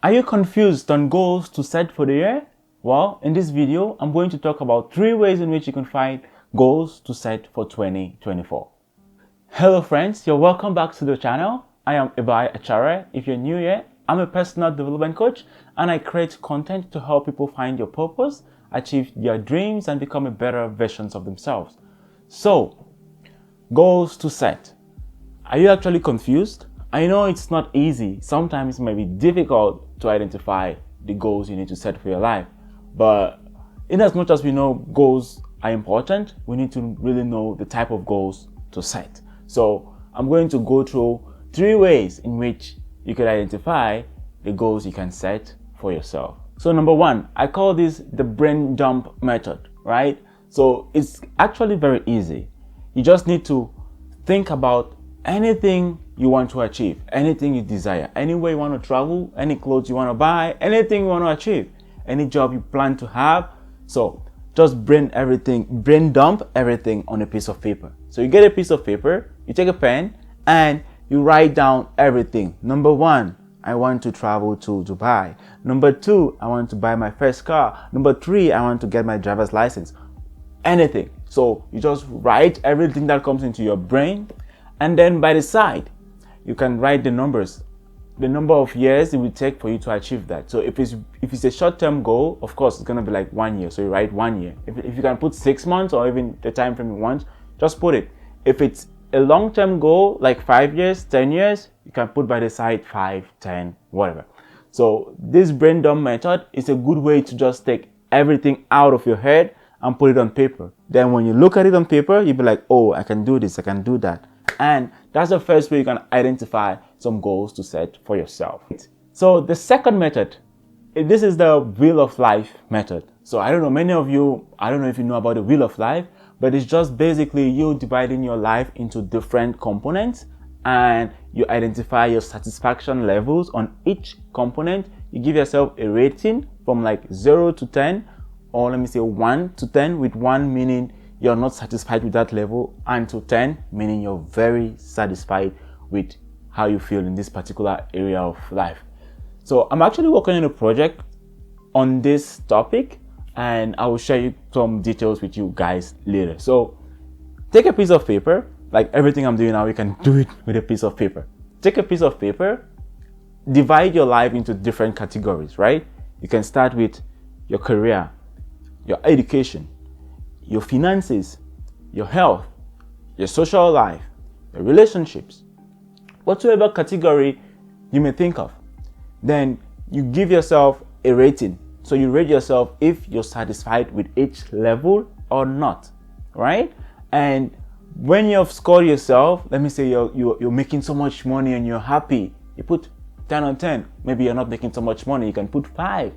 Are you confused on goals to set for the year? Well, in this video, I'm going to talk about 3 ways in which you can find goals to set for 2024. Hello friends, you're welcome back to the channel. I am Ibai Achare. If you're new here, I'm a personal development coach and I create content to help people find your purpose, achieve their dreams and become a better versions of themselves. So, goals to set. Are you actually confused? I know it's not easy. Sometimes it may be difficult to identify the goals you need to set for your life. But in as much as we know goals are important, we need to really know the type of goals to set. So I'm going to go through 3 ways in which you can identify the goals you can set for yourself. So number 1, I call this the brain dump method, right? So it's actually very easy. You just need to think about anything you want to achieve, anything you desire, anywhere you want to travel, any clothes you want to buy, anything you want to achieve, any job you plan to have. So just brain dump everything on a piece of paper. So you get a piece of paper, you take a pen and you write down everything. Number 1, I want to travel to Dubai. Number 2, I want to buy my first car. Number 3, I want to get my driver's license. Anything. So you just write everything that comes into your brain, and then by the side, you can write the numbers, the number of years it will take for you to achieve that. So if it's a short-term goal, of course, it's going to be like 1 year. So you write 1 year. If you can put 6 months or even the time frame you want, just put it. If it's a long-term goal, like 5 years, 10 years, you can put by the side 5, 10, whatever. So this brain dump method is a good way to just take everything out of your head and put it on paper. Then when you look at it on paper, you'll be like, oh, I can do this, I can do that. And that's the first way you can identify some goals to set for yourself. So the second method, this is the wheel of life method. So I don't know, many of you, I don't know if you know about the wheel of life, but it's just basically you dividing your life into different components and you identify your satisfaction levels on each component. You give yourself a rating from like 0 to 10, or let me say 1 to 10, with 1 meaning you're not satisfied with that level, and to 10 meaning you're very satisfied with how you feel in this particular area of life. So I'm actually working on a project on this topic and I will share some details with you guys later. So take a piece of paper, like everything I'm doing now, you can do it with a piece of paper. Take a piece of paper, divide your life into different categories, right? You can start with your career, your education, your finances, your health, your social life, your relationships, whatsoever category you may think of. Then you give yourself a rating. So you rate yourself if you're satisfied with each level or not, right? And when you've scored yourself, let me say you're making so much money and you're happy, you put 10 on 10. Maybe you're not making so much money, you can put 5.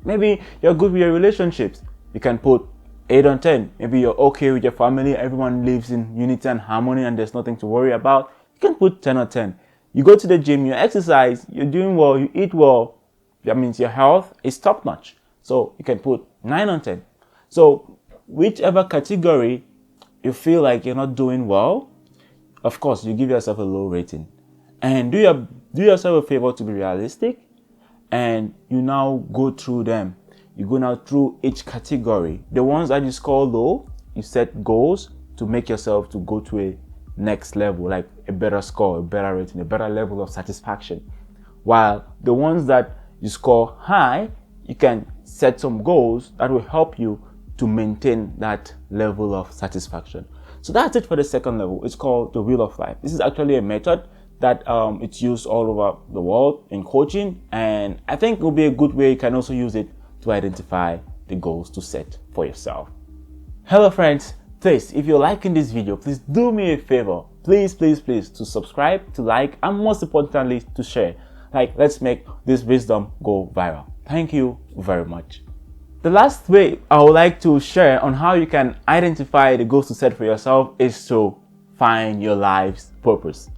Maybe you're good with your relationships, you can put 8 on 10. Maybe you're okay with your family, everyone lives in unity and harmony and there's nothing to worry about. You can put 10 on 10. You go to the gym, you exercise, you're doing well, you eat well. That means your health is top notch. So you can put 9 on 10. So whichever category you feel like you're not doing well, of course, you give yourself a low rating. And do yourself a favor to be realistic, and you now go through them. You go now through each category. The ones that you score low, you set goals to make yourself to go to a next level, like a better score, a better rating, a better level of satisfaction. While the ones that you score high, you can set some goals that will help you to maintain that level of satisfaction. So that's it for the second level. It's called the wheel of life. This is actually a method that it's used all over the world in coaching, and I think it will be a good way you can also use it to identify the goals to set for yourself. Hello friends, please, if you're liking this video, please do me a favor. Please to subscribe, to like, and most importantly, to share. Like, let's make this wisdom go viral. Thank you very much. The last way I would like to share on how you can identify the goals to set for yourself is to find your life's purpose.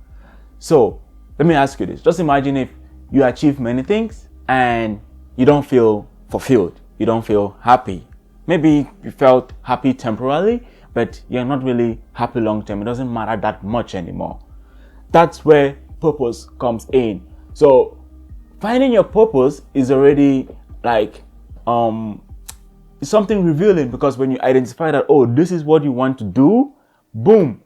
So let me ask you this. Just imagine if you achieve many things and you don't feel fulfilled. You don't feel happy. Maybe you felt happy temporarily, but you're not really happy long term. It doesn't matter that much anymore. That's where purpose comes in. So finding your purpose is already like it's something revealing, because when you identify that, oh, this is what you want to do, boom,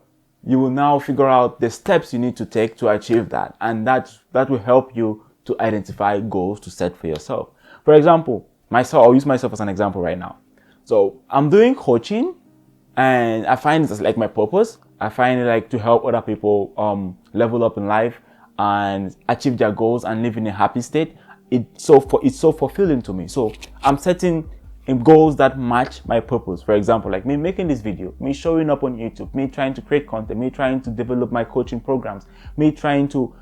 you will now figure out the steps you need to take to achieve that, and that will help you to identify goals to set for yourself. For example, myself, I'll use myself as an example right now. So I'm doing coaching, and I find it's like my purpose. I find it like to help other people level up in life and achieve their goals and live in a happy state. It's so fulfilling to me. So I'm setting goals that match my purpose. For example, like me making this video, me showing up on YouTube, me trying to create content, me trying to develop my coaching programs, me trying to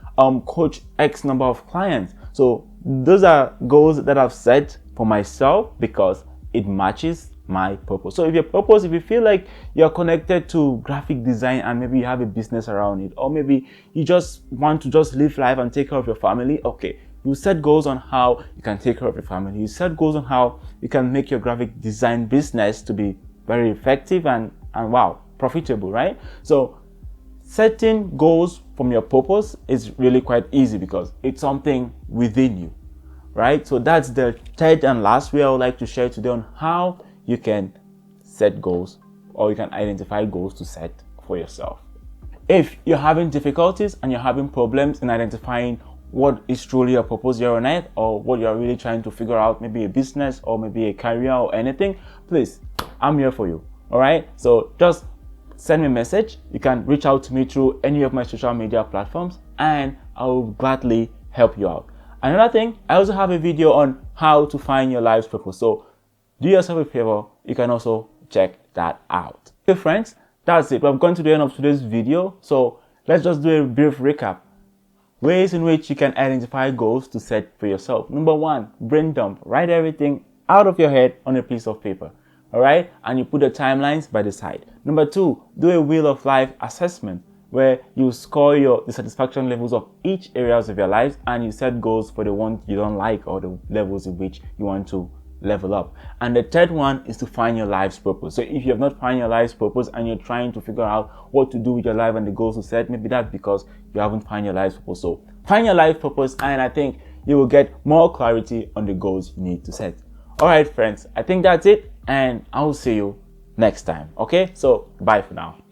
coach X number of clients. So those are goals that I've set for myself because it matches my purpose. So if you feel like you're connected to graphic design and maybe you have a business around it, or maybe you just want to just live life and take care of your family, okay, you set goals on how you can take care of your family. You set goals on how you can make your graphic design business to be very effective and wow, profitable, right? So setting goals from your purpose is really quite easy because it's something within you, right? So that's the third and last way I would like to share today on how you can set goals, or you can identify goals to set for yourself. If you're having difficulties and you're having problems in identifying what is truly your purpose here on earth, or what you're really trying to figure out, maybe a business or maybe a career or anything, please, I'm here for you. All right, so just send me a message. You can reach out to me through any of my social media platforms and I will gladly help you out. Another thing, I also have a video on how to find your life's purpose, so do yourself a favor, you can also check that out. Okay friends, that's it. We've gone to the end of today's video, so let's just do a brief recap. Ways in which you can identify goals to set for yourself. Number one, brain dump. Write everything out of your head on a piece of paper. All right, and you put the timelines by the side. Number two, do a wheel of life assessment where you score the satisfaction levels of each areas of your life, and you set goals for the ones you don't like or the levels in which you want to level up. And the third one is to find your life's purpose. So if you have not found your life's purpose and you're trying to figure out what to do with your life and the goals to set, maybe that's because you haven't found your life's purpose. So find your life purpose, and I think you will get more clarity on the goals you need to set. All right friends, I think that's it, and I will see you next time. Okay, so bye for now.